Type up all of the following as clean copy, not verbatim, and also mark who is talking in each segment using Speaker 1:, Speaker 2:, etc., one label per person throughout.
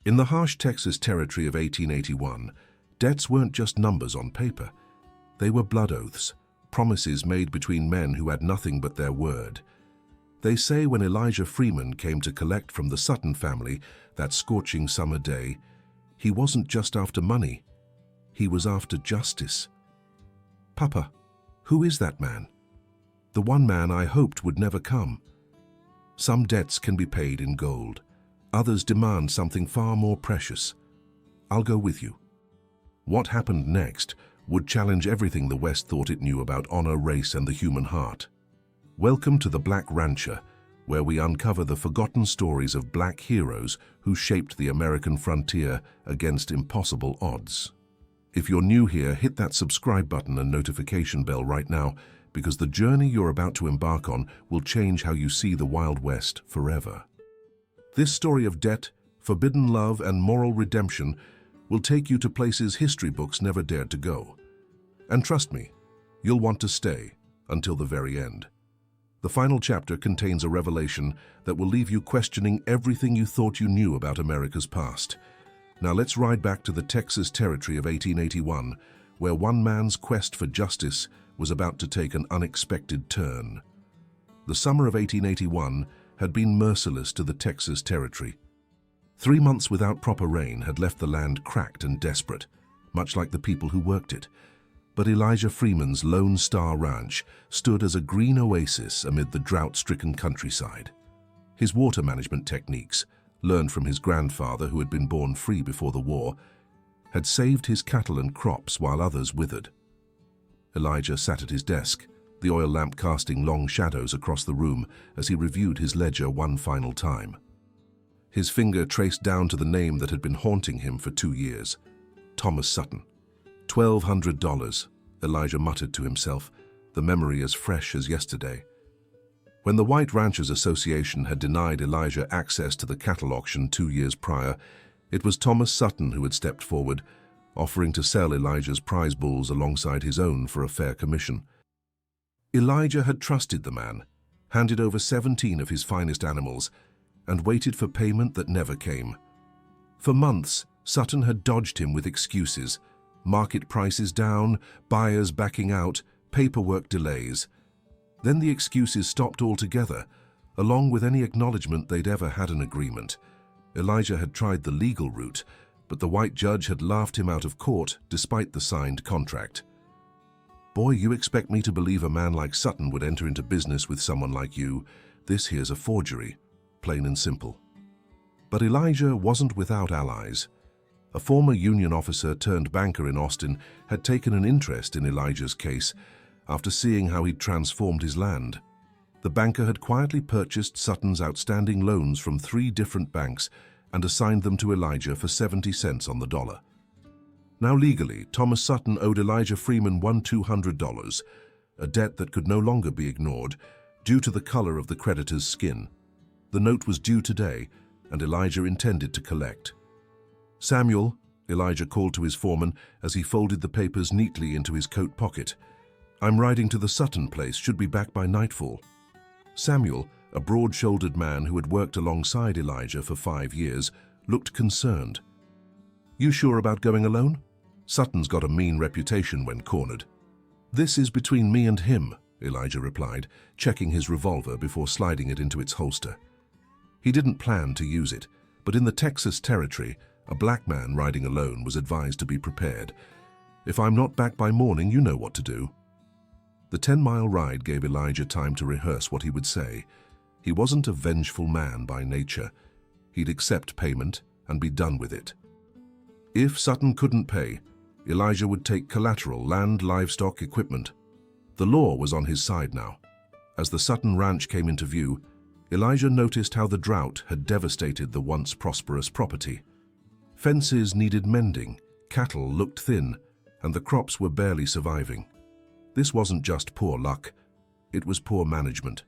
Speaker 1: In the harsh Texas territory of 1881, debts weren't just numbers on paper. They were blood oaths, promises made between men who had nothing but their word. They say when Elijah Freeman came to collect from the Sutton family that scorching summer day, he wasn't just after money, he was after justice. Papa, who is that man? The one man I hoped would never come. Some debts can be paid in gold. Others demand something far more precious. I'll go with you. What happened next would challenge everything the West thought it knew about honor, race, and the human heart. Welcome to the Black Rancher, where we uncover the forgotten stories of black heroes who shaped the American frontier against impossible odds. If you're new here, hit that subscribe button and notification bell right now, because the journey you're about to embark on will change how you see the Wild West forever. This story of debt, forbidden love, and moral redemption will take you to places history books never dared to go. And trust me, you'll want to stay until the very end. The final chapter contains a revelation that will leave you questioning everything you thought you knew about America's past. Now let's ride back to the Texas territory of 1881, where one man's quest for justice was about to take an unexpected turn. The summer of 1881 had been merciless to the Texas territory. 3 months without proper rain had left the land cracked and desperate, much like the people who worked it. But Elijah Freeman's Lone Star Ranch stood as a green oasis amid the drought-stricken countryside. His water management techniques, learned from his grandfather who had been born free before the war, had saved his cattle and crops while others withered. Elijah sat at his desk, the oil lamp casting long shadows across the room as he reviewed his ledger one final time. His finger traced down to the name that had been haunting him for 2 years, Thomas Sutton. $1,200, Elijah muttered to himself, the memory as fresh as yesterday. When the White Ranchers Association had denied Elijah access to the cattle auction 2 years prior, it was Thomas Sutton who had stepped forward, offering to sell Elijah's prize bulls alongside his own for a fair commission. Elijah had trusted the man, handed over 17 of his finest animals, and waited for payment that never came. For months, Sutton had dodged him with excuses: market prices down, buyers backing out, paperwork delays. Then the excuses stopped altogether, along with any acknowledgement they'd ever had an agreement. Elijah had tried the legal route, but the white judge had laughed him out of court despite the signed contract. "Boy, you expect me to believe a man like Sutton would enter into business with someone like you? This here's a forgery, plain and simple." But Elijah wasn't without allies. A former Union officer turned banker in Austin had taken an interest in Elijah's case after seeing how he'd transformed his land. The banker had quietly purchased Sutton's outstanding loans from 3 different banks and assigned them to Elijah for 70 cents on the dollar. Now legally, Thomas Sutton owed Elijah Freeman $1,200, a debt that could no longer be ignored due to the color of the creditor's skin. The note was due today, and Elijah intended to collect. "Samuel," Elijah called to his foreman as he folded the papers neatly into his coat pocket. "I'm riding to the Sutton place, should be back by nightfall." Samuel, a broad-shouldered man who had worked alongside Elijah for 5 years, looked concerned. "You sure about going alone? Sutton's got a mean reputation when cornered." "This is between me and him," Elijah replied, checking his revolver before sliding it into its holster. He didn't plan to use it, but in the Texas territory, a black man riding alone was advised to be prepared. "If I'm not back by morning, you know what to do." The 10-mile ride gave Elijah time to rehearse what he would say. He wasn't a vengeful man by nature. He'd accept payment and be done with it. If Sutton couldn't pay, Elijah would take collateral: land, livestock, equipment. The law was on his side now. As the Sutton ranch came into view, Elijah noticed how the drought had devastated the once prosperous property. Fences needed mending, cattle looked thin, and the crops were barely surviving. This wasn't just poor luck, it was poor management.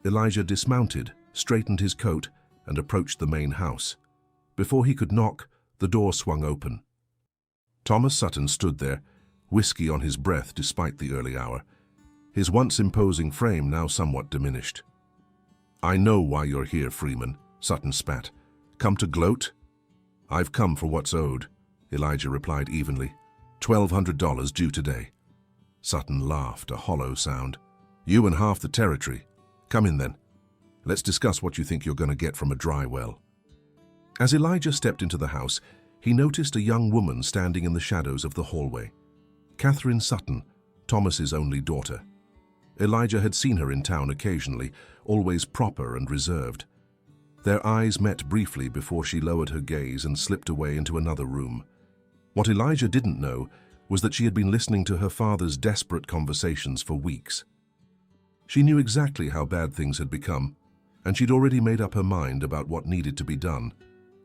Speaker 1: Elijah dismounted, straightened his coat, and approached the main house. Before he could knock, the door swung open. Thomas Sutton stood there, whiskey on his breath despite the early hour, his once imposing frame now somewhat diminished. "I know why you're here, Freeman," Sutton spat. "Come to gloat?" I've come for what's owed, Elijah replied evenly. $1,200 due today. Sutton laughed, a hollow sound. You and half the territory. Come in then. Let's discuss what you think you're going to get from a dry well. As Elijah stepped into the house, he noticed a young woman standing in the shadows of the hallway. Catherine Sutton, Thomas's only daughter. Elijah had seen her in town occasionally, always proper and reserved. Their eyes met briefly before she lowered her gaze and slipped away into another room. What Elijah didn't know was that she had been listening to her father's desperate conversations for weeks. She knew exactly how bad things had become, and she'd already made up her mind about what needed to be done.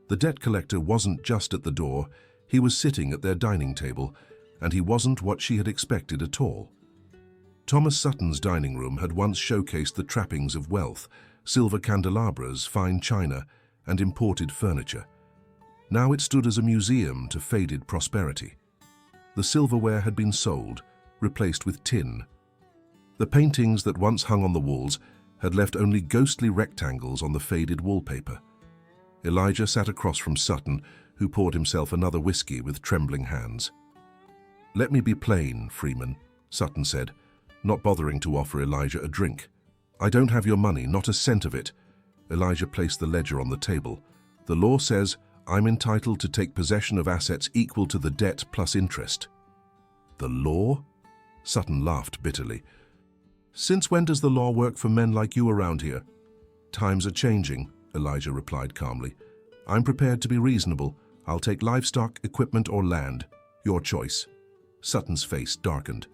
Speaker 1: The debt collector wasn't just at the door, he was sitting at their dining table, and he wasn't what she had expected at all. Thomas Sutton's dining room had once showcased the trappings of wealth, silver candelabras, fine china, and imported furniture. Now it stood as a museum to faded prosperity. The silverware had been sold, replaced with tin. The paintings that once hung on the walls had left only ghostly rectangles on the faded wallpaper. Elijah sat across from Sutton, who poured himself another whiskey with trembling hands. "Let me be plain, Freeman," Sutton said, not bothering to offer Elijah a drink. "I don't have your money, not a cent of it." Elijah placed the ledger on the table. "The law says I'm entitled to take possession of assets equal to the debt plus interest." "The law?" Sutton laughed bitterly. "Since when does the law work for men like you around here?" "Times are changing," Elijah replied calmly. "I'm prepared to be reasonable. I'll take livestock, equipment, or land. Your choice." Sutton's face darkened.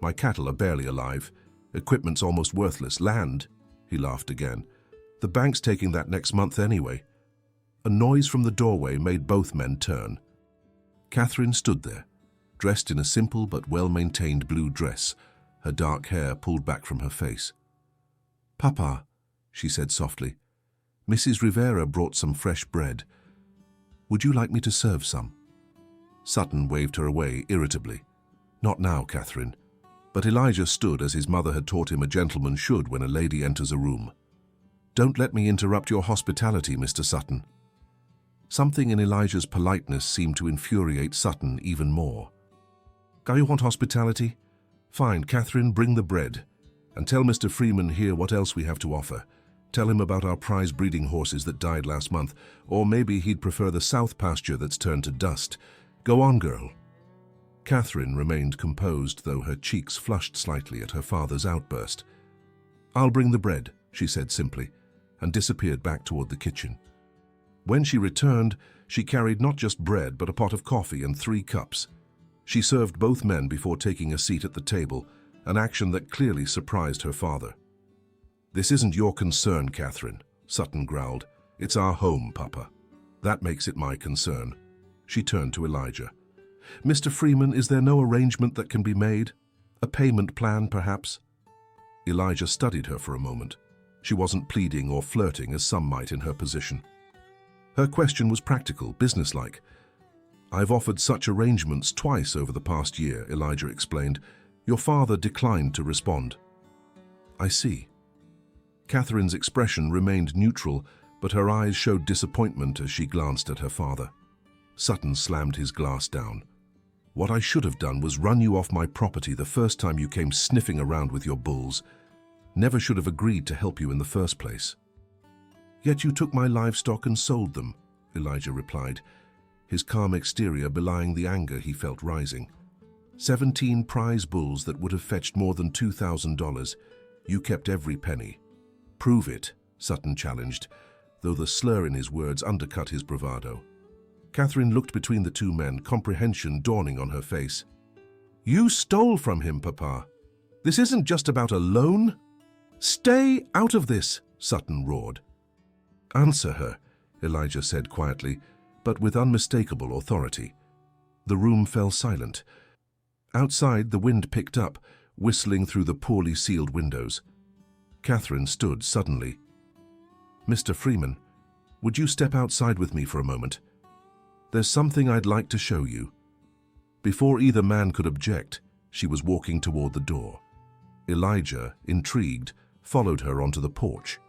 Speaker 1: "My cattle are barely alive. Equipment's almost worthless. Land?" He laughed again. "The bank's taking that next month anyway." A noise from the doorway made both men turn. Catherine stood there, dressed in a simple but well-maintained blue dress, her dark hair pulled back from her face. "Papa," she said softly, "Mrs. Rivera brought some fresh bread. Would you like me to serve some?" Sutton waved her away irritably. "Not now, Catherine." But Elijah stood as his mother had taught him a gentleman should when a lady enters a room. "Don't let me interrupt your hospitality, Mr. Sutton." Something in Elijah's politeness seemed to infuriate Sutton even more. "Oh, you want hospitality? Fine, Catherine, bring the bread. And tell Mr. Freeman here what else we have to offer. Tell him about our prize breeding horses that died last month, or maybe he'd prefer the south pasture that's turned to dust. Go on, girl." Catherine remained composed, though her cheeks flushed slightly at her father's outburst. "I'll bring the bread," she said simply, and disappeared back toward the kitchen. When she returned, she carried not just bread but a pot of coffee and 3 cups. She served both men before taking a seat at the table, an action that clearly surprised her father. "This isn't your concern, Catherine," Sutton growled. "It's our home, Papa. That makes it my concern." She turned to Elijah. "Mr. Freeman, is there no arrangement that can be made? A payment plan, perhaps?" Elijah studied her for a moment. She wasn't pleading or flirting as some might in her position. Her question was practical, businesslike. "I've offered such arrangements twice over the past year," Elijah explained. "Your father declined to respond." "I see." Catherine's expression remained neutral, but her eyes showed disappointment as she glanced at her father. Sutton slammed his glass down. "What I should have done was run you off my property the first time you came sniffing around with your bulls. Never should have agreed to help you in the first place." "Yet you took my livestock and sold them," Elijah replied, his calm exterior belying the anger he felt rising. 17 prize bulls that would have fetched more than $2,000. You kept every penny. "Prove it," Sutton challenged, though the slur in his words undercut his bravado. Catherine looked between the two men, comprehension dawning on her face. "You stole from him, Papa. This isn't just about a loan." "Stay out of this," Sutton roared. "Answer her," Elijah said quietly, but with unmistakable authority. The room fell silent. Outside, the wind picked up, whistling through the poorly sealed windows. Catherine stood suddenly. "Mr. Freeman, would you step outside with me for a moment? There's something I'd like to show you." Before either man could object, she was walking toward the door. Elijah, intrigued, followed her onto the porch.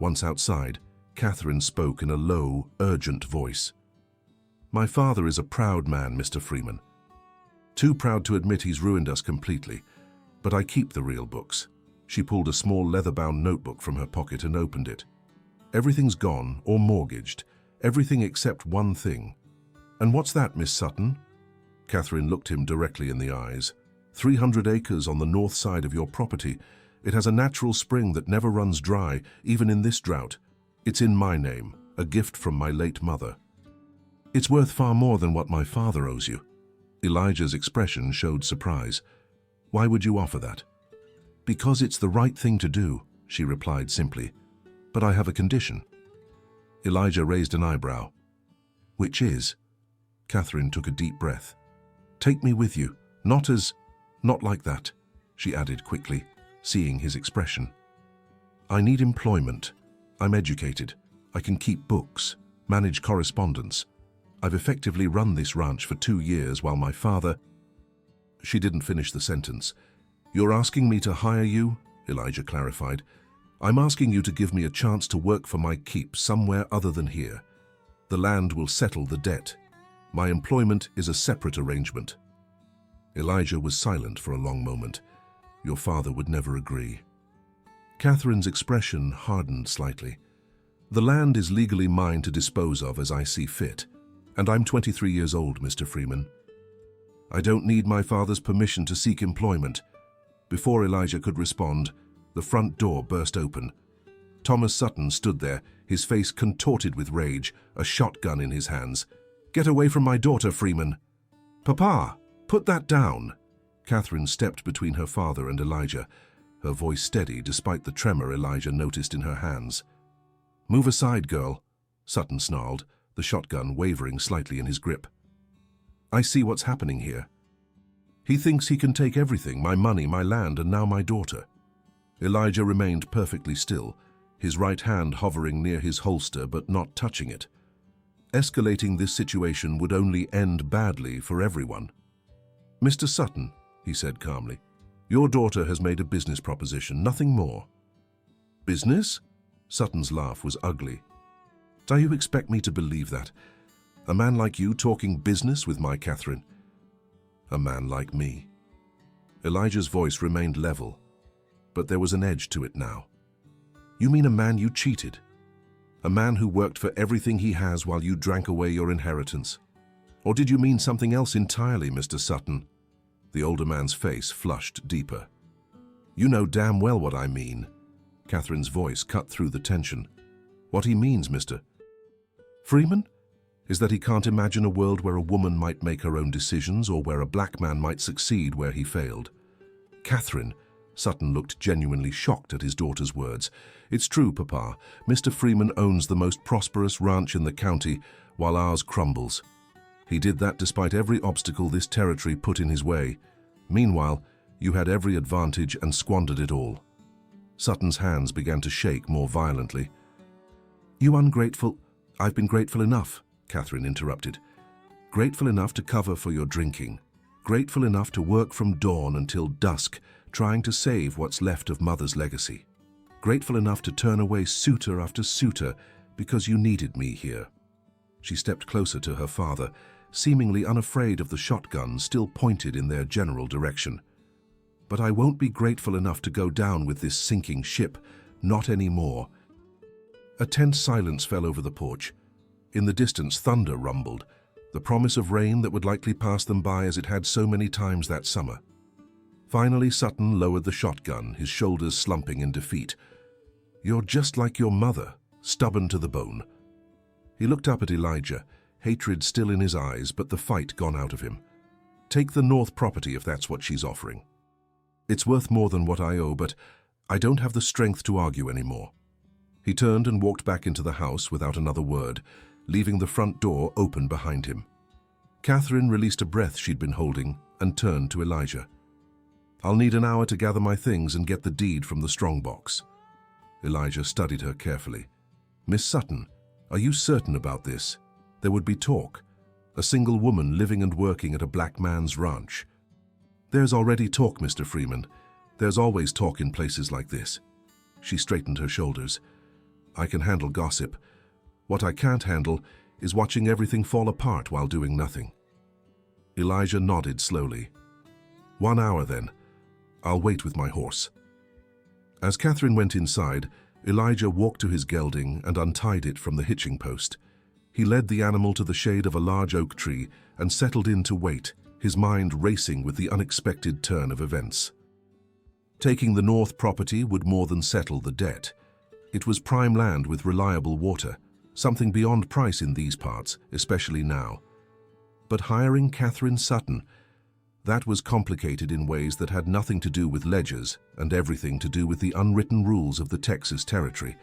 Speaker 1: Once outside, Catherine spoke in a low, urgent voice. My father is a proud man, Mr. Freeman. Too proud to admit he's ruined us completely, but I keep the real books. She pulled a small leather-bound notebook from her pocket and opened it. Everything's gone or mortgaged, everything except one thing. And what's that, Miss Sutton? Catherine looked him directly in the eyes. 300 acres on the north side of your property. It has a natural spring that never runs dry, even in this drought. It's in my name, a gift from my late mother. It's worth far more than what my father owes you. Elijah's expression showed surprise. Why would you offer that? Because it's the right thing to do, she replied simply. But I have a condition. Elijah raised an eyebrow. Which is? Catherine took a deep breath. Take me with you, not like that, she added quickly, seeing his expression. I need employment. I'm educated. I can keep books, manage correspondence. I've effectively run this ranch for 2 years while my father... She didn't finish the sentence. You're asking me to hire you? Elijah clarified. I'm asking you to give me a chance to work for my keep somewhere other than here. The land will settle the debt. My employment is a separate arrangement. Elijah was silent for a long moment. Your father would never agree. Catherine's expression hardened slightly. The land is legally mine to dispose of as I see fit, and I'm 23 years old, Mr. Freeman. I don't need my father's permission to seek employment. Before Elijah could respond, the front door burst open. Thomas Sutton stood there, his face contorted with rage, a shotgun in his hands. Get away from my daughter, Freeman. Papa, put that down. Catherine stepped between her father and Elijah, her voice steady despite the tremor Elijah noticed in her hands. Move aside, girl, Sutton snarled, the shotgun wavering slightly in his grip. I see what's happening here. He thinks he can take everything, my money, my land, and now my daughter. Elijah remained perfectly still, his right hand hovering near his holster but not touching it. Escalating this situation would only end badly for everyone. Mr. Sutton, he said calmly, your daughter has made a business proposition, nothing more. Business? Sutton's laugh was ugly. Do you expect me to believe that? A man like you talking business with my Catherine? A man like me. Elijah's voice remained level, but there was an edge to it now. You mean a man you cheated? A man who worked for everything he has while you drank away your inheritance? Or did you mean something else entirely, Mr. Sutton? The older man's face flushed deeper. You know damn well what I mean. Catherine's voice cut through the tension. What he means, Mr. Freeman, is that he can't imagine a world where a woman might make her own decisions or where a black man might succeed where he failed. Catherine, Sutton looked genuinely shocked at his daughter's words. It's true, Papa. Mr. Freeman owns the most prosperous ranch in the county, while ours crumbles. He did that despite every obstacle this territory put in his way. Meanwhile, you had every advantage and squandered it all. Sutton's hands began to shake more violently. You ungrateful... I've been grateful enough, Catherine interrupted. Grateful enough to cover for your drinking. Grateful enough to work from dawn until dusk, trying to save what's left of Mother's legacy. Grateful enough to turn away suitor after suitor because you needed me here. She stepped closer to her father, seemingly unafraid of the shotgun still pointed in their general direction. But I won't be grateful enough to go down with this sinking ship, not anymore. A tense silence fell over the porch. In the distance, thunder rumbled, the promise of rain that would likely pass them by as it had so many times that summer. Finally, Sutton lowered the shotgun, his shoulders slumping in defeat. You're just like your mother, stubborn to the bone. He looked up at Elijah, hatred still in his eyes, but the fight gone out of him. Take the North property if that's what she's offering. It's worth more than what I owe, but I don't have the strength to argue anymore. He turned and walked back into the house without another word, leaving the front door open behind him. Catherine released a breath she'd been holding and turned to Elijah. I'll need an hour to gather my things and get the deed from the strongbox. Elijah studied her carefully. Miss Sutton, are you certain about this? There would be talk. A single woman living and working at a black man's ranch. There's already talk, Mr. Freeman. There's always talk in places like this. She straightened her shoulders. I can handle gossip. What I can't handle is watching everything fall apart while doing nothing. Elijah nodded slowly. 1 hour then. I'll wait with my horse. As Catherine went inside, Elijah walked to his gelding and untied it from the hitching post. He led the animal to the shade of a large oak tree and settled in to wait, his mind racing with the unexpected turn of events. Taking the north property would more than settle the debt. It was prime land with reliable water, something beyond price in these parts, especially now. But hiring Catherine Sutton, that was complicated in ways that had nothing to do with ledgers and everything to do with the unwritten rules of the Texas territory.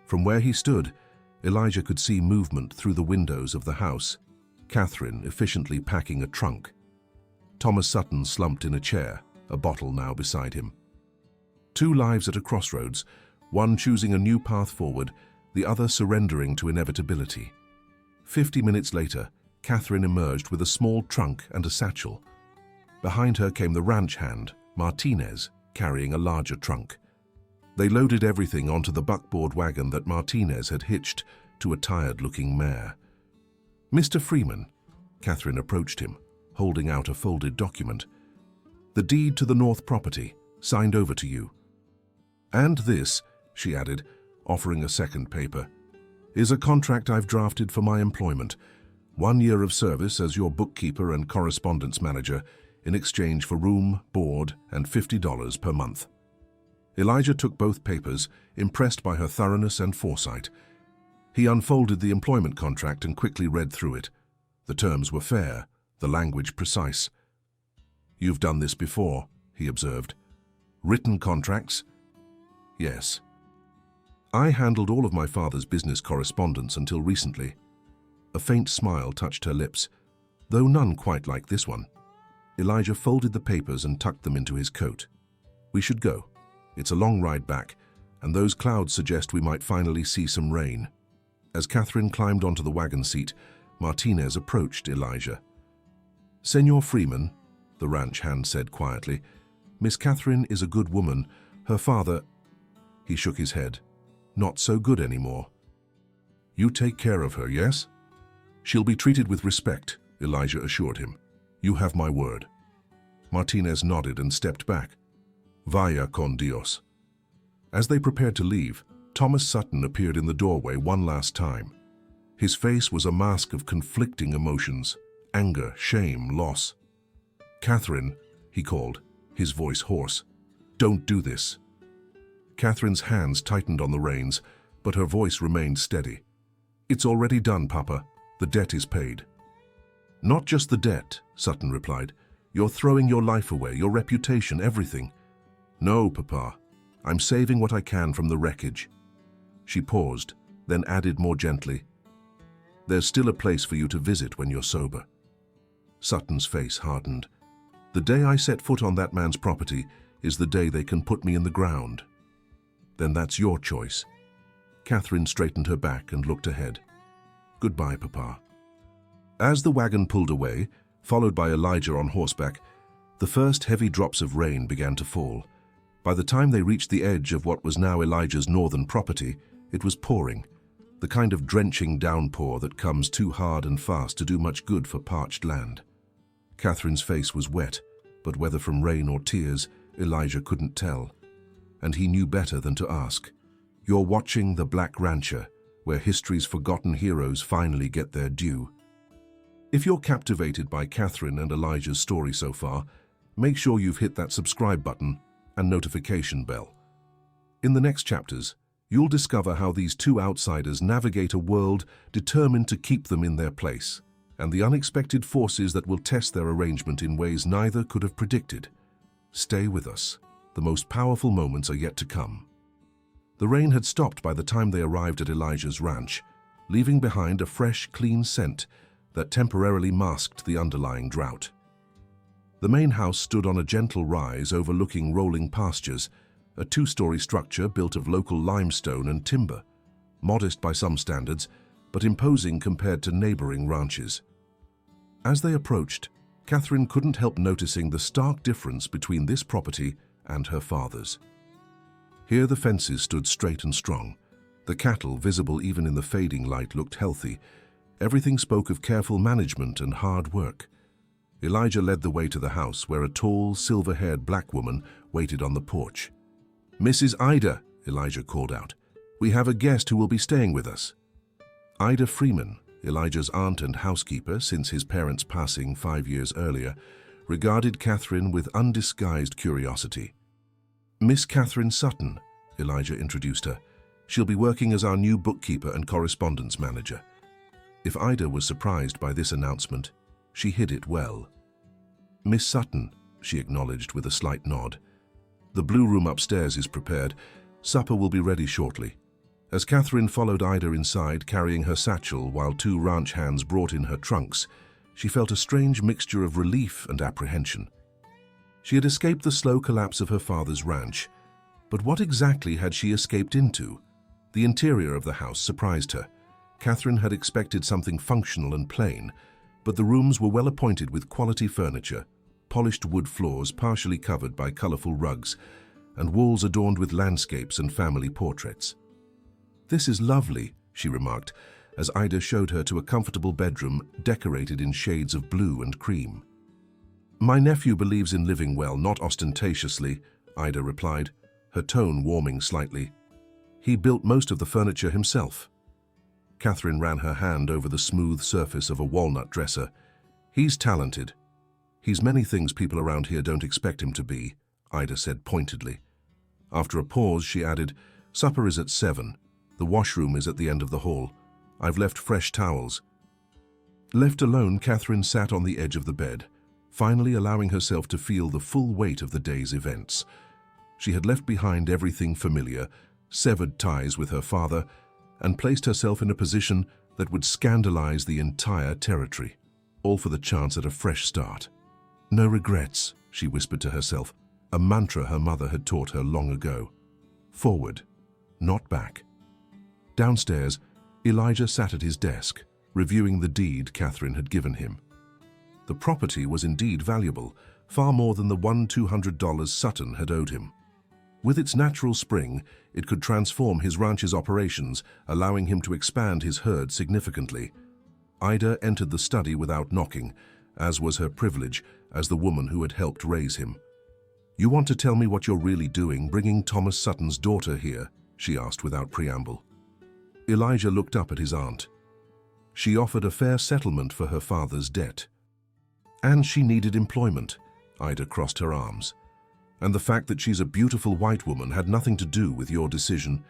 Speaker 1: From where he stood, Elijah could see movement through the windows of the house, Catherine efficiently packing a trunk. Thomas Sutton slumped in a chair, a bottle now beside him. 2 lives at a crossroads, one choosing a new path forward, the other surrendering to inevitability. 50 minutes later, Catherine emerged with a small trunk and a satchel. Behind her came the ranch hand, Martinez, carrying a larger trunk. They loaded everything onto the buckboard wagon that Martinez had hitched to a tired-looking mare. "Mr. Freeman," Catherine approached him, holding out a folded document. "The deed to the north property, signed over to you. And this," she added, offering a second paper, "is a contract I've drafted for my employment. 1 year of service as your bookkeeper and correspondence manager in exchange for room, board, and $50 per month." Elijah took both papers, impressed by her thoroughness and foresight. He unfolded the employment contract and quickly read through it. The terms were fair, the language precise. "You've done this before," he observed. "Written contracts?" "Yes. I handled all of my father's business correspondence until recently." A faint smile touched her lips, though none quite like this one. Elijah folded the papers and tucked them into his coat. "We should go. It's a long ride back, and those clouds suggest we might finally see some rain." As Catherine climbed onto the wagon seat, Martinez approached Elijah. "Senor Freeman," the ranch hand said quietly, "Miss Catherine is a good woman. Her father—" He shook his head. "Not so good anymore." "You take care of her, yes?" "She'll be treated with respect," Elijah assured him. "You have my word." Martinez nodded and stepped back. "Vaya con Dios." As they prepared to leave, Thomas Sutton appeared in the doorway one last time. His face was a mask of conflicting emotions: anger, shame, loss. "Catherine," he called, his voice hoarse, "don't do this." Catherine's hands tightened on the reins, but her voice remained steady. "It's already done, Papa. The debt is paid." "Not just the debt," Sutton replied. "You're throwing your life away, your reputation, everything." "No, Papa. I'm saving what I can from the wreckage." She paused, then added more gently, "There's still a place for you to visit when you're sober." Sutton's face hardened. "The day I set foot on that man's property is the day they can put me in the ground." "Then that's your choice." Catherine straightened her back and looked ahead. "Goodbye, Papa." As the wagon pulled away, followed by Elijah on horseback, the first heavy drops of rain began to fall. By the time they reached the edge of what was now Elijah's northern property, it was pouring, the kind of drenching downpour that comes too hard and fast to do much good for parched land. Catherine's face was wet, but whether from rain or tears, Elijah couldn't tell. And he knew better than to ask. "You're watching The Black Rancher, where history's forgotten heroes finally get their due." If you're captivated by Catherine and Elijah's story so far, make sure you've hit that subscribe button and notification bell. In the next chapters, you'll discover how these two outsiders navigate a world determined to keep them in their place, and the unexpected forces that will test their arrangement in ways neither could have predicted. Stay with us. The most powerful moments are yet to come. The rain had stopped by the time they arrived at Elijah's ranch, leaving behind a fresh, clean scent that temporarily masked the underlying drought. The main house stood on a gentle rise overlooking rolling pastures, a 2-story structure built of local limestone and timber, modest by some standards, but imposing compared to neighboring ranches. As they approached, Catherine couldn't help noticing the stark difference between this property and her father's. Here the fences stood straight and strong. The cattle, visible even in the fading light, looked healthy, Everything spoke of careful management and hard work. Elijah led the way to the house, where a tall, silver-haired black woman waited on the porch. "Mrs. Ida," Elijah called out, "we have a guest who will be staying with us." Ida Freeman, Elijah's aunt and housekeeper since his parents' passing 5 years earlier, regarded Catherine with undisguised curiosity. "Miss Catherine Sutton," Elijah introduced her. "She'll be working as our new bookkeeper and correspondence manager." If Ida was surprised by this announcement, she hid it well. "Miss Sutton," she acknowledged with a slight nod. "The blue room upstairs is prepared. Supper will be ready shortly." As Catherine followed Ida inside, carrying her satchel while 2 ranch hands brought in her trunks, she felt a strange mixture of relief and apprehension. She had escaped the slow collapse of her father's ranch, but what exactly had she escaped into? The interior of the house surprised her. Catherine had expected something functional and plain, but the rooms were well appointed with quality furniture, polished wood floors partially covered by colorful rugs, and walls adorned with landscapes and family portraits. "This is lovely," she remarked, as Ida showed her to a comfortable bedroom decorated in shades of blue and cream. "My nephew believes in living well, not ostentatiously," Ida replied, her tone warming slightly. "He built most of the furniture himself." Catherine ran her hand over the smooth surface of a walnut dresser. "He's talented. He's many things people around here don't expect him to be," Ida said pointedly. After a pause, she added, "Supper is at 7. The washroom is at the end of the hall. I've left fresh towels." Left alone, Catherine sat on the edge of the bed, finally allowing herself to feel the full weight of the day's events. She had left behind everything familiar, severed ties with her father, and placed herself in a position that would scandalize the entire territory, all for the chance at a fresh start. "No regrets," she whispered to herself, a mantra her mother had taught her long ago. Forward, not back. Downstairs, Elijah sat at his desk, reviewing the deed Catherine had given him. The property was indeed valuable, far more than the $200 Sutton had owed him. With its natural spring, it could transform his ranch's operations, allowing him to expand his herd significantly. Ida entered the study without knocking, as was her privilege as the woman who had helped raise him. "You want to tell me what you're really doing, bringing Thomas Sutton's daughter here?" she asked without preamble. Elijah looked up at his aunt. She offered a fair settlement for her father's debt. "And she needed employment," Ida crossed her arms. "And the fact that she's a beautiful white woman had nothing to do with your decision.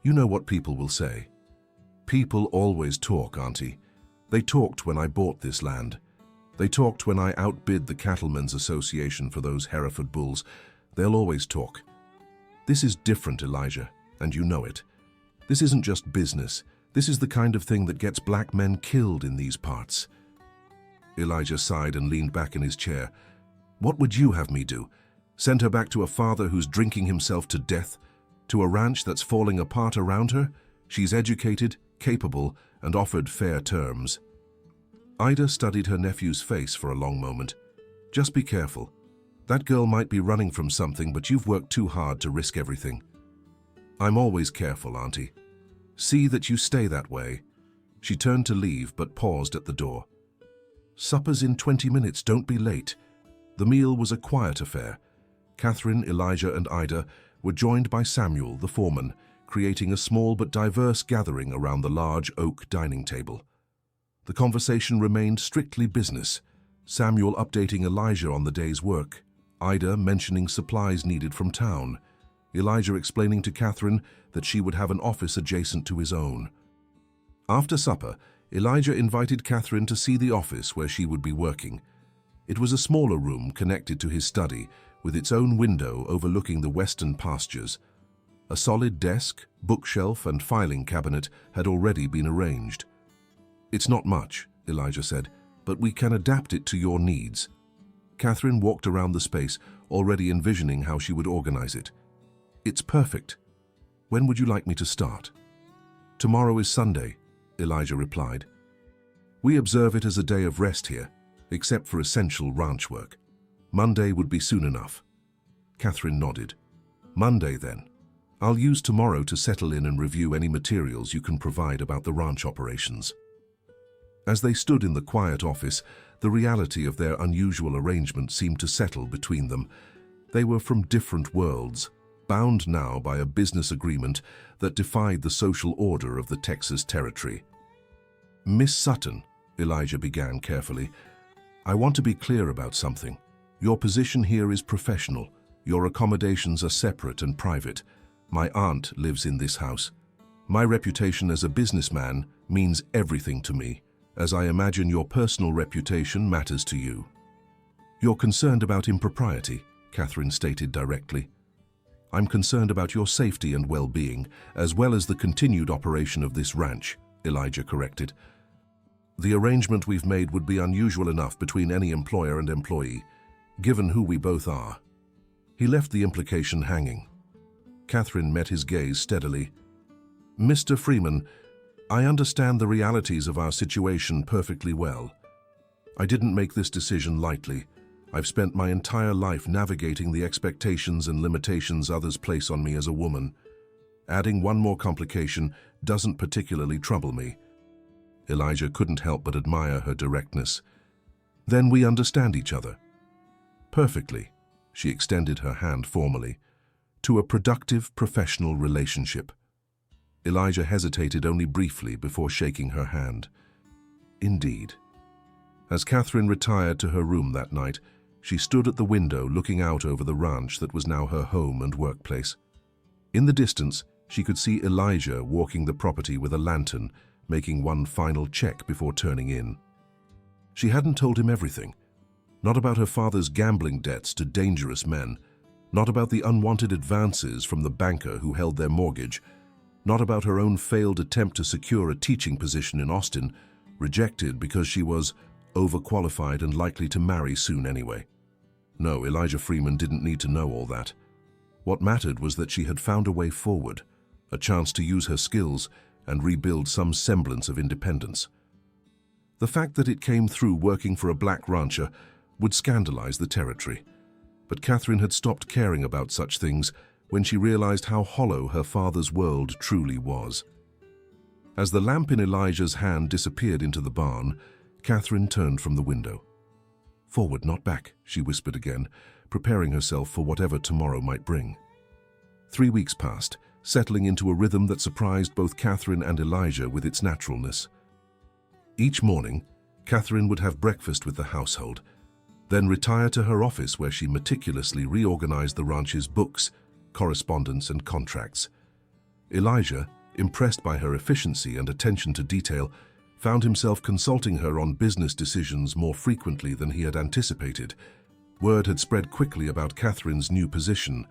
Speaker 1: You know what people will say." "People always talk, Auntie. They talked when I bought this land. They talked when I outbid the Cattlemen's Association for those Hereford bulls. They'll always talk. This is different, Elijah, and you know it. This isn't just business. This is the kind of thing that gets black men killed in these parts." Elijah sighed and leaned back in his chair. "What would you have me do? Send her back to a father who's drinking himself to death? To a ranch that's falling apart around her? She's educated, capable, and offered fair terms." Ida studied her nephew's face for a long moment. "Just be careful. That girl might be running from something, but you've worked too hard to risk everything." "I'm always careful, Auntie. See that you stay that way." She turned to leave, but paused at the door. "Supper's in 20 minutes, don't be late." The meal was a quiet affair. Catherine, Elijah, and Ida were joined by Samuel, the foreman, creating a small but diverse gathering around the large oak dining table. The conversation remained strictly business, Samuel updating Elijah on the day's work, Ida mentioning supplies needed from town, Elijah explaining to Catherine that she would have an office adjacent to his own. After supper, Elijah invited Catherine to see the office where she would be working. It was a smaller room connected to his study, with its own window overlooking the western pastures. A solid desk, bookshelf, and filing cabinet had already been arranged. "It's not much," Elijah said, "but we can adapt it to your needs." Catherine walked around the space, already envisioning how she would organize it. "It's perfect. When would you like me to start?" "Tomorrow is Sunday," Elijah replied. "We observe it as a day of rest here, except for essential ranch work. Monday would be soon enough." Catherine nodded. "Monday, then. I'll use tomorrow to settle in and review any materials you can provide about the ranch operations." As they stood in the quiet office, the reality of their unusual arrangement seemed to settle between them. They were from different worlds, bound now by a business agreement that defied the social order of the Texas territory. "Miss Sutton," Elijah began carefully, "I want to be clear about something. Your position here is professional. Your accommodations are separate and private. My aunt lives in this house. My reputation as a businessman means everything to me, as I imagine your personal reputation matters to you." "You're concerned about impropriety," Catherine stated directly. "I'm concerned about your safety and well-being, as well as the continued operation of this ranch," Elijah corrected. "The arrangement we've made would be unusual enough between any employer and employee, given who we both are." He left the implication hanging. Catherine met his gaze steadily. "Mr. Freeman, I understand the realities of our situation perfectly well. I didn't make this decision lightly. I've spent my entire life navigating the expectations and limitations others place on me as a woman. Adding one more complication doesn't particularly trouble me." Elijah couldn't help but admire her directness. "Then we understand each other." "Perfectly," she extended her hand formally, "to a productive professional relationship." Elijah hesitated only briefly before shaking her hand. "Indeed." As Catherine retired to her room that night, she stood at the window looking out over the ranch that was now her home and workplace. In the distance, she could see Elijah walking the property with a lantern, making one final check before turning in. She hadn't told him everything. Not about her father's gambling debts to dangerous men, not about the unwanted advances from the banker who held their mortgage, not about her own failed attempt to secure a teaching position in Austin, rejected because she was overqualified and likely to marry soon anyway. No, Elijah Freeman didn't need to know all that. What mattered was that she had found a way forward, a chance to use her skills and rebuild some semblance of independence. The fact that it came through working for a black rancher would scandalize the territory, but Catherine had stopped caring about such things when she realized how hollow her father's world truly was. As the lamp in Elijah's hand disappeared into the barn, Catherine turned from the window. "Forward, not back," she whispered again, preparing herself for whatever tomorrow might bring. 3 weeks passed, settling into a rhythm that surprised both Catherine and Elijah with its naturalness. Each morning, Catherine would have breakfast with the household, then retire to her office where she meticulously reorganized the ranch's books, correspondence, and contracts. Elijah, impressed by her efficiency and attention to detail, found himself consulting her on business decisions more frequently than he had anticipated. Word had spread quickly about Catherine's new position.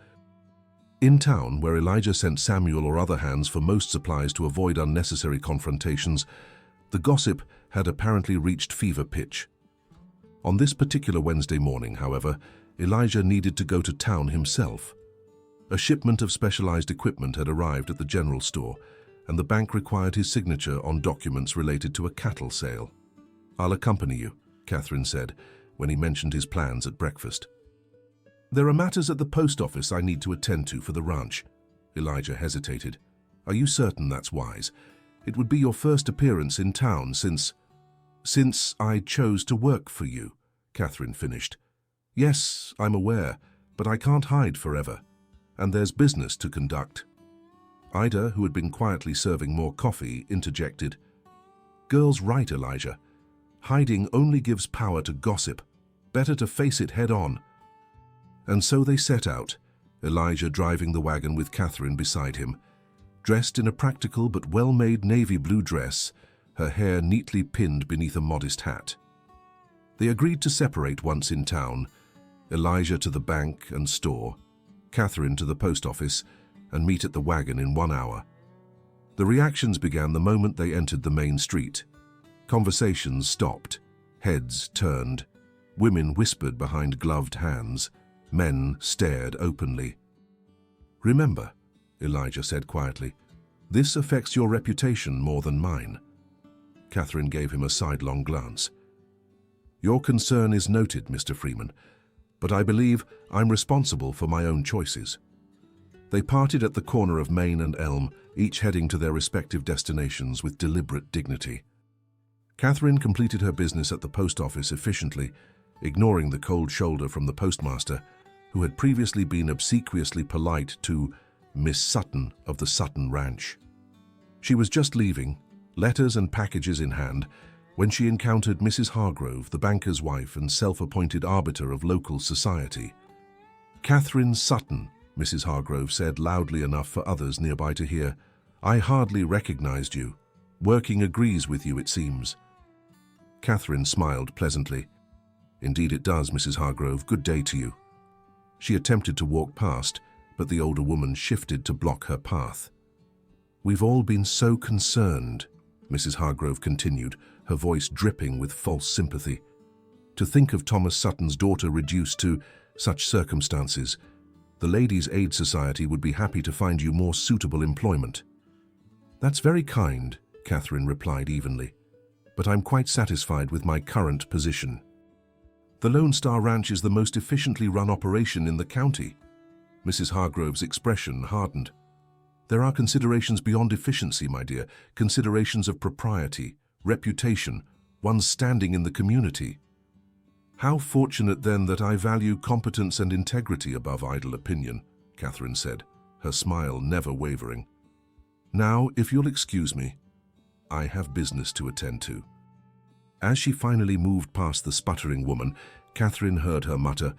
Speaker 1: In town, where Elijah sent Samuel or other hands for most supplies to avoid unnecessary confrontations, the gossip had apparently reached fever pitch. On this particular Wednesday morning, however, Elijah needed to go to town himself. A shipment of specialized equipment had arrived at the general store, and the bank required his signature on documents related to a cattle sale. "I'll accompany you," Catherine said, when he mentioned his plans at breakfast. "There are matters at the post office I need to attend to for the ranch." Elijah hesitated. "Are you certain that's wise? It would be your first appearance in town since I chose to work for you," Catherine finished. "Yes, I'm aware, but I can't hide forever. And there's business to conduct." Ida, who had been quietly serving more coffee, interjected. "Girl's right, Elijah. Hiding only gives power to gossip. Better to face it head on." And so they set out, Elijah driving the wagon with Catherine beside him. Dressed in a practical but well-made navy blue dress, her hair neatly pinned beneath a modest hat. They agreed to separate once in town, Elijah to the bank and store, Catherine to the post office, and meet at the wagon in 1 hour. The reactions began the moment they entered the main street. Conversations stopped, heads turned, women whispered behind gloved hands, men stared openly. "Remember," Elijah said quietly, "this affects your reputation more than mine." Catherine gave him a sidelong glance. "Your concern is noted, Mr. Freeman, but I believe I'm responsible for my own choices." They parted at the corner of Main and Elm, each heading to their respective destinations with deliberate dignity. Catherine completed her business at the post office efficiently, ignoring the cold shoulder from the postmaster, who had previously been obsequiously polite to Miss Sutton of the Sutton Ranch. She was just leaving, letters and packages in hand, when she encountered Mrs. Hargrove, the banker's wife and self-appointed arbiter of local society. "Catherine Sutton," Mrs. Hargrove said loudly enough for others nearby to hear. "I hardly recognized you. Working agrees with you, it seems." Catherine smiled pleasantly. "Indeed it does, Mrs. Hargrove. Good day to you." She attempted to walk past, but the older woman shifted to block her path. "We've all been so concerned," Mrs. Hargrove continued, her voice dripping with false sympathy. "To think of Thomas Sutton's daughter reduced to such circumstances. The Ladies' Aid Society would be happy to find you more suitable employment." "That's very kind," Catherine replied evenly, "but I'm quite satisfied with my current position. The Lone Star Ranch is the most efficiently run operation in the county." Mrs. Hargrove's expression hardened. "There are considerations beyond efficiency, my dear, considerations of propriety, reputation, one's standing in the community." "How fortunate, then, that I value competence and integrity above idle opinion," Catherine said, her smile never wavering. "Now, if you'll excuse me, I have business to attend to." As she finally moved past the sputtering woman, Catherine heard her mutter,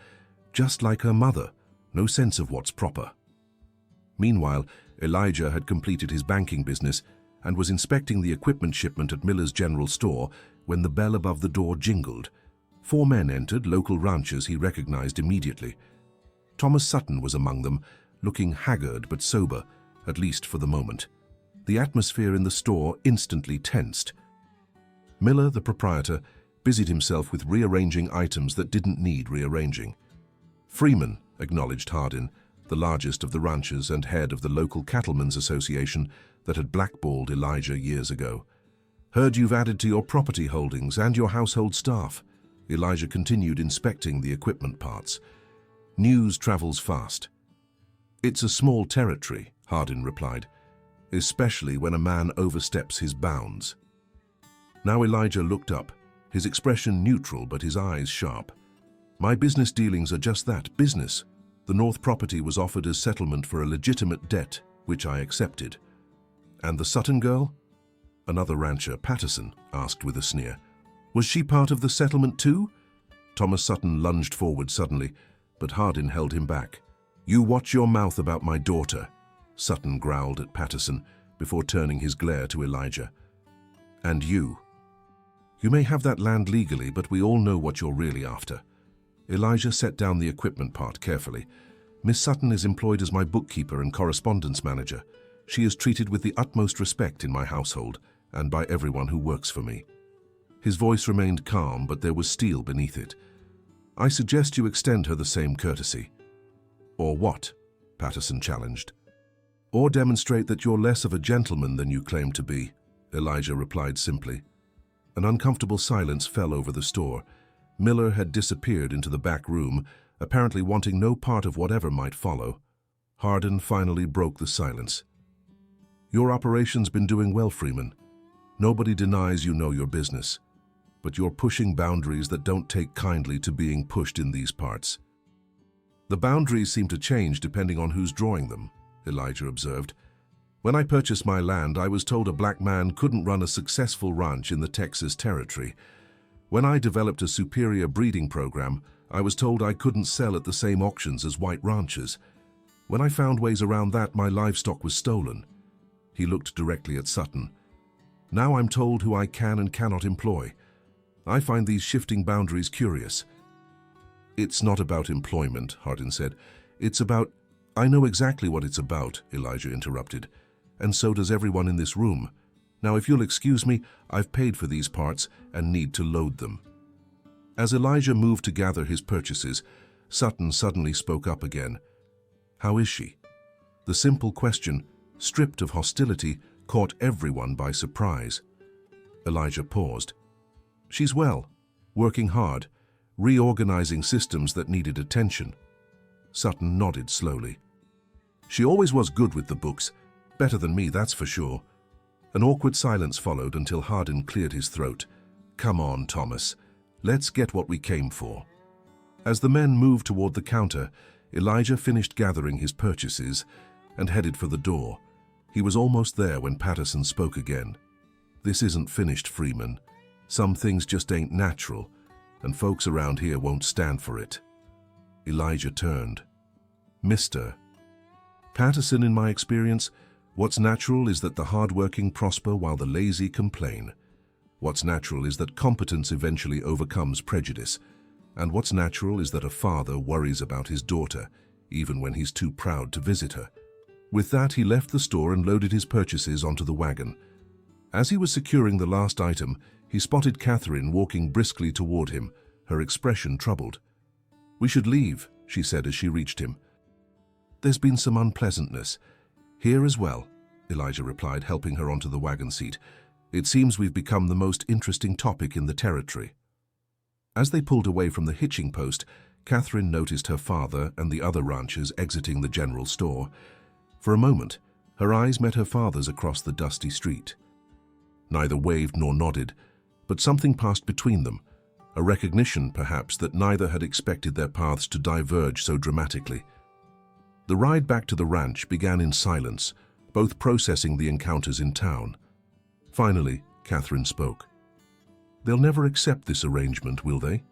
Speaker 1: "Just like her mother, no sense of what's proper." Meanwhile, Elijah had completed his banking business and was inspecting the equipment shipment at Miller's General Store when the bell above the door jingled. 4 men entered, local ranchers he recognized immediately. Thomas Sutton was among them, looking haggard but sober, at least for the moment. The atmosphere in the store instantly tensed. Miller, the proprietor, busied himself with rearranging items that didn't need rearranging. "Freeman," acknowledged Hardin, the largest of the ranchers and head of the local cattlemen's association that had blackballed Elijah years ago. "Heard you've added to your property holdings and your household staff." Elijah continued inspecting the equipment parts. "News travels fast." "It's a small territory," Hardin replied, "especially when a man oversteps his bounds." Now Elijah looked up, his expression neutral but his eyes sharp. "My business dealings are just that, business. The North property was offered as settlement for a legitimate debt, which I accepted." "And the Sutton girl?" Another rancher, Patterson, asked with a sneer. "Was she part of the settlement too?" Thomas Sutton lunged forward suddenly, but Hardin held him back. "You watch your mouth about my daughter," Sutton growled at Patterson before turning his glare to Elijah. "And you? You may have that land legally, but we all know what you're really after." Elijah set down the equipment part carefully. "Miss Sutton is employed as my bookkeeper and correspondence manager. She is treated with the utmost respect in my household and by everyone who works for me." His voice remained calm, but there was steel beneath it. "I suggest you extend her the same courtesy." "Or what?" Patterson challenged. "Or demonstrate that you're less of a gentleman than you claim to be," Elijah replied simply. An uncomfortable silence fell over the store. Miller had disappeared into the back room, apparently wanting no part of whatever might follow. Hardin finally broke the silence. "Your operation's been doing well, Freeman. Nobody denies you know your business. But you're pushing boundaries that don't take kindly to being pushed in these parts." "The boundaries seem to change depending on who's drawing them," Elijah observed. "When I purchased my land, I was told a black man couldn't run a successful ranch in the Texas territory. When I developed a superior breeding program, I was told I couldn't sell at the same auctions as white ranchers. When I found ways around that, my livestock was stolen." He looked directly at Sutton. "Now I'm told who I can and cannot employ. I find these shifting boundaries curious." "It's not about employment," Hardin said. "It's about—" "I know exactly what it's about," Elijah interrupted. "And so does everyone in this room. Now, if you'll excuse me, I've paid for these parts and need to load them." As Elijah moved to gather his purchases, Sutton suddenly spoke up again. "How is she?" The simple question, stripped of hostility, caught everyone by surprise. Elijah paused. "She's well, working hard, reorganizing systems that needed attention." Sutton nodded slowly. "She always was good with the books, better than me, that's for sure." An awkward silence followed until Hardin cleared his throat. Come on, Thomas. Let's get what we came for. As the men moved toward the counter, Elijah finished gathering his purchases and headed for the door. He was almost there when Patterson spoke again. This isn't finished, Freeman. Some things just ain't natural, and folks around here won't stand for it. Elijah turned. Mr. Patterson, in my experience, what's natural is that the hard-working prosper while the lazy complain. What's natural is that competence eventually overcomes prejudice. And what's natural is that a father worries about his daughter, even when he's too proud to visit her. With that, he left the store and loaded his purchases onto the wagon. As he was securing the last item, he spotted Catherine walking briskly toward him, her expression troubled. "We should leave," she said as she reached him. "There's been some unpleasantness. Here as well," Elijah replied, helping her onto the wagon seat. "It seems we've become the most interesting topic in the territory." As they pulled away from the hitching post, Catherine noticed her father and the other ranchers exiting the general store. For a moment, her eyes met her father's across the dusty street. Neither waved nor nodded, but something passed between them, a recognition, perhaps, that neither had expected their paths to diverge so dramatically. The ride back to the ranch began in silence, both processing the encounters in town. Finally, Catherine spoke. "They'll never accept this arrangement, will they?"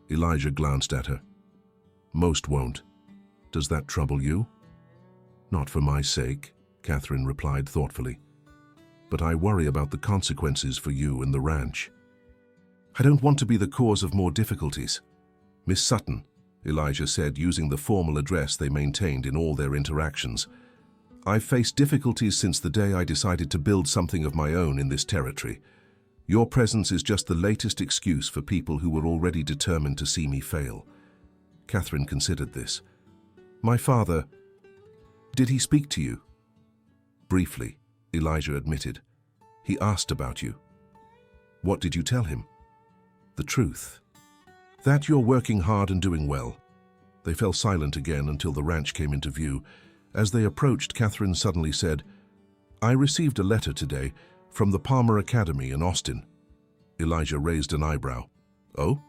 Speaker 1: Elijah glanced at her. "Most won't. Does that trouble you?" "Not for my sake," Catherine replied thoughtfully. "But I worry about the consequences for you and the ranch. I don't want to be the cause of more difficulties." "Miss Sutton," Elijah said, using the formal address they maintained in all their interactions. "I've faced difficulties since the day I decided to build something of my own in this territory. Your presence is just the latest excuse for people who were already determined to see me fail." Catherine considered this. "My father, did he speak to you?" "Briefly," Elijah admitted. "He asked about you." "What did you tell him?" "The truth. That you're working hard and doing well." They fell silent again until the ranch came into view. As they approached, Catherine suddenly said, "I received a letter today from the Palmer Academy in Austin." Elijah raised an eyebrow. "Oh?"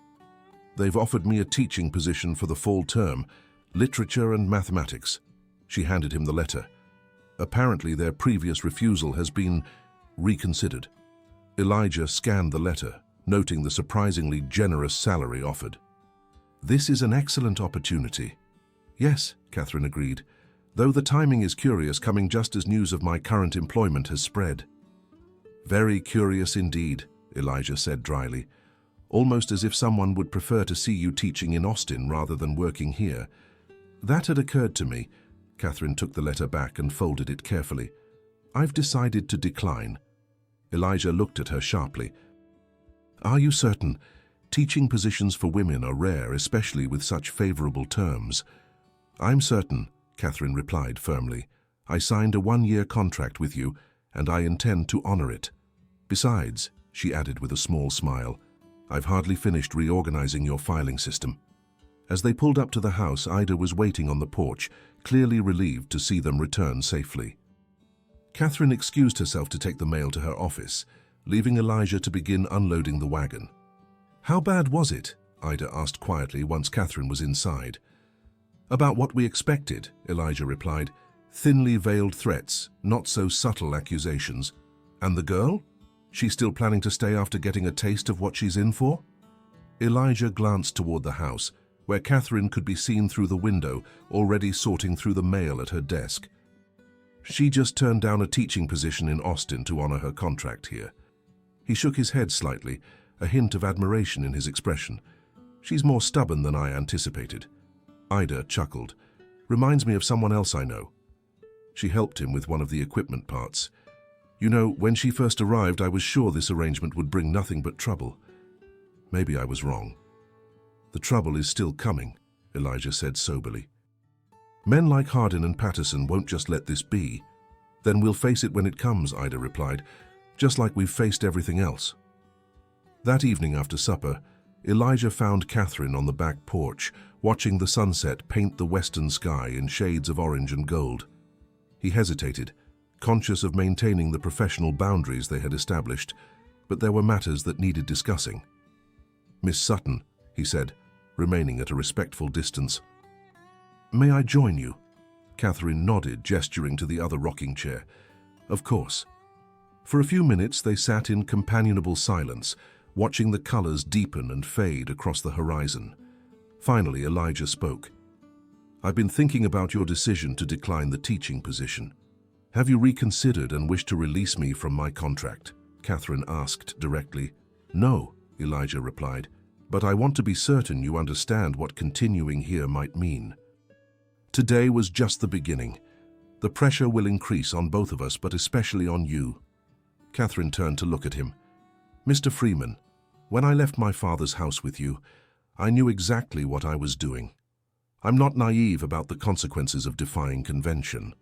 Speaker 1: "They've offered me a teaching position for the fall term, literature and mathematics." She handed him the letter. "Apparently their previous refusal has been reconsidered." Elijah scanned the letter, noting the surprisingly generous salary offered. "This is an excellent opportunity." "Yes," Catherine agreed, "though the timing is curious, coming just as news of my current employment has spread." "Very curious indeed," Elijah said dryly, "almost as if someone would prefer to see you teaching in Austin rather than working here." "That had occurred to me." Catherine took the letter back and folded it carefully. "I've decided to decline." Elijah looked at her sharply. "Are you certain? Teaching positions for women are rare, especially with such favorable terms." "I'm certain," Catherine replied firmly. "I signed a one-year contract with you, and I intend to honor it. Besides," she added with a small smile, "I've hardly finished reorganizing your filing system." As they pulled up to the house, Ida was waiting on the porch, clearly relieved to see them return safely. Catherine excused herself to take the mail to her office, leaving Elijah to begin unloading the wagon. "How bad was it?" Ida asked quietly once Catherine was inside. "About what we expected," Elijah replied. "Thinly veiled threats, not so subtle accusations. And the girl? She's still planning to stay after getting a taste of what she's in for?" Elijah glanced toward the house, where Catherine could be seen through the window, already sorting through the mail at her desk. "She just turned down a teaching position in Austin to honor her contract here." He shook his head slightly, a hint of admiration in his expression. "She's more stubborn than I anticipated." Ida chuckled. "Reminds me of someone else I know." She helped him with one of the equipment parts. "You know, when she first arrived, I was sure this arrangement would bring nothing but trouble. Maybe I was wrong." "The trouble is still coming," Elijah said soberly. "Men like Hardin and Patterson won't just let this be." "Then we'll face it when it comes," Ida replied, "just like we've faced everything else." That evening after supper, Elijah found Catherine on the back porch, watching the sunset paint the western sky in shades of orange and gold. He hesitated, conscious of maintaining the professional boundaries they had established. but there were matters that needed discussing. "Miss Sutton," he said, remaining at a respectful distance. "May I join you?" Catherine nodded, gesturing to the other rocking chair. "Of course." For a few minutes they sat in companionable silence, watching the colors deepen and fade across the horizon. Finally, Elijah spoke. "I've been thinking about your decision to decline the teaching position. Have you reconsidered and wish to release me from my contract?" Catherine asked directly. "No," Elijah replied, "but I want to be certain you understand what continuing here might mean. Today was just the beginning. The pressure will increase on both of us, but especially on you." Catherine turned to look at him. "Mr. Freeman, when I left my father's house with you, I knew exactly what I was doing. I'm not naive about the consequences of defying convention."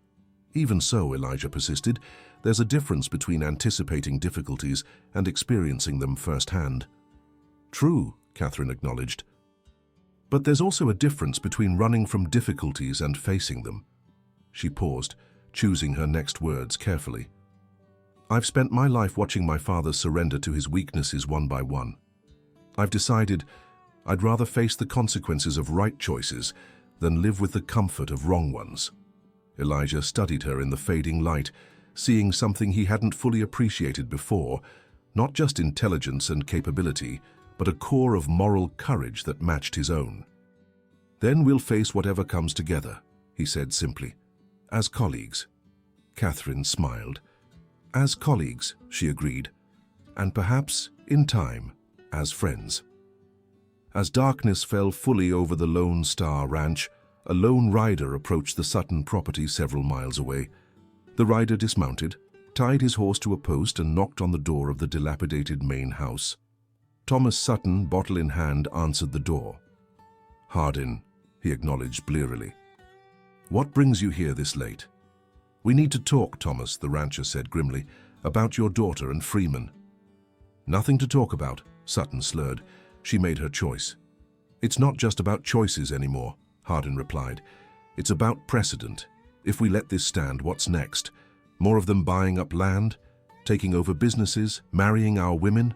Speaker 1: "Even so," Elijah persisted, "there's a difference between anticipating difficulties and experiencing them firsthand." "True," Catherine acknowledged. "But there's also a difference between running from difficulties and facing them." She paused, choosing her next words carefully. "I've spent my life watching my father surrender to his weaknesses one by one. I've decided I'd rather face the consequences of right choices than live with the comfort of wrong ones." Elijah studied her in the fading light, seeing something he hadn't fully appreciated before, not just intelligence and capability, but a core of moral courage that matched his own. "Then we'll face whatever comes together," he said simply. "As colleagues." Catherine smiled. "As colleagues," she agreed, "and perhaps, in time, as friends." As darkness fell fully over the Lone Star Ranch, a lone rider approached the Sutton property several miles away. The rider dismounted, tied his horse to a post, and knocked on the door of the dilapidated main house. Thomas Sutton, bottle in hand, answered the door. "Hardin," he acknowledged blearily. "What brings you here this late?" "We need to talk, Thomas," the rancher said grimly, "about your daughter and Freeman." "Nothing to talk about," Sutton slurred. "She made her choice." "It's not just about choices anymore," Hardin replied. "It's about precedent. If we let this stand, what's next? More of them buying up land, taking over businesses, marrying our women?"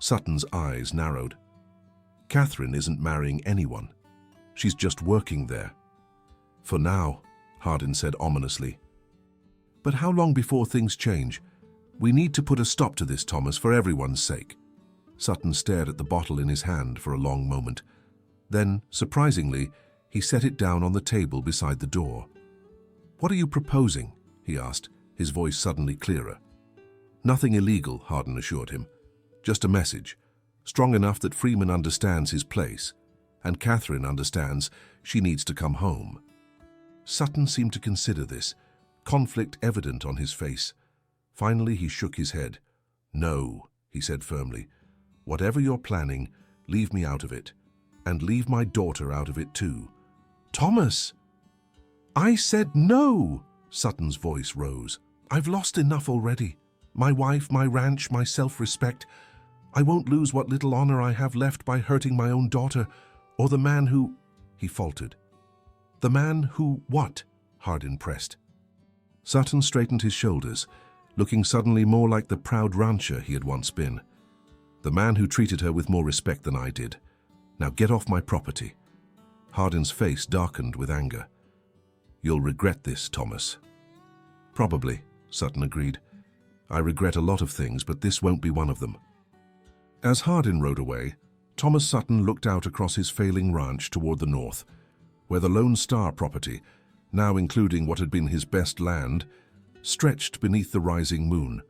Speaker 1: Sutton's eyes narrowed. "Catherine isn't marrying anyone. She's just working there." "For now," Hardin said ominously. "But how long before things change? We need to put a stop to this, Thomas, for everyone's sake." Sutton stared at the bottle in his hand for a long moment. Then, surprisingly, he set it down on the table beside the door. "What are you proposing?" he asked, his voice suddenly clearer. "Nothing illegal," Hardin assured him. "Just a message, strong enough that Freeman understands his place, and Catherine understands she needs to come home." Sutton seemed to consider this, conflict evident on his face. Finally, he shook his head. "No," he said firmly. "Whatever you're planning, leave me out of it. And leave my daughter out of it too." "Thomas!" "I said no!" Sutton's voice rose. "I've lost enough already. My wife, my ranch, my self-respect. I won't lose what little honor I have left by hurting my own daughter, or the man who—" He faltered. "The man who what?" Hardin pressed. Sutton straightened his shoulders, looking suddenly more like the proud rancher he had once been. "The man who treated her with more respect than I did. Now get off my property." Hardin's face darkened with anger. "You'll regret this, Thomas." "Probably," Sutton agreed. "I regret a lot of things, but this won't be one of them." As Hardin rode away, Thomas Sutton looked out across his failing ranch toward the north, where the Lone Star property, now including what had been his best land, stretched beneath the rising moon.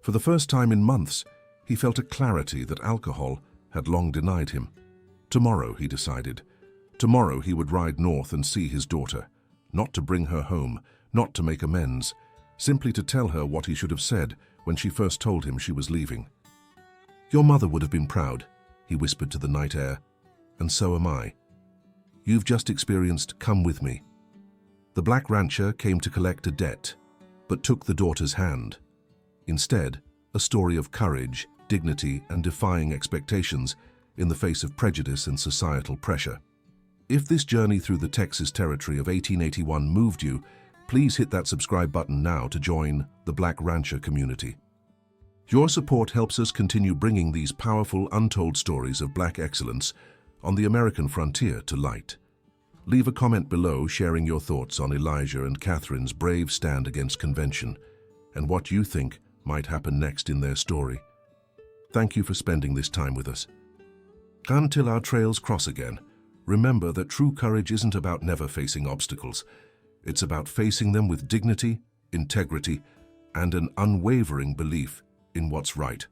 Speaker 1: For the first time in months, he felt a clarity that alcohol had long denied him. Tomorrow, he decided. Tomorrow he would ride north and see his daughter, not to bring her home, not to make amends, simply to tell her what he should have said when she first told him she was leaving. "Your mother would have been proud," he whispered to the night air, "and so am I. You've just experienced come with me." The black rancher came to collect a debt, but took the daughter's hand. Instead, a story of courage, dignity, and defying expectations in the face of prejudice and societal pressure. If this journey through the Texas territory of 1881 moved you, please hit that subscribe button now to join the Black Rancher community. Your support helps us continue bringing these powerful, untold stories of Black excellence on the American frontier to light. Leave a comment below sharing your thoughts on Elijah and Catherine's brave stand against convention and what you think might happen next in their story. Thank you for spending this time with us. Until our trails cross again, remember that true courage isn't about never facing obstacles. It's about facing them with dignity, integrity, and an unwavering belief in what's right.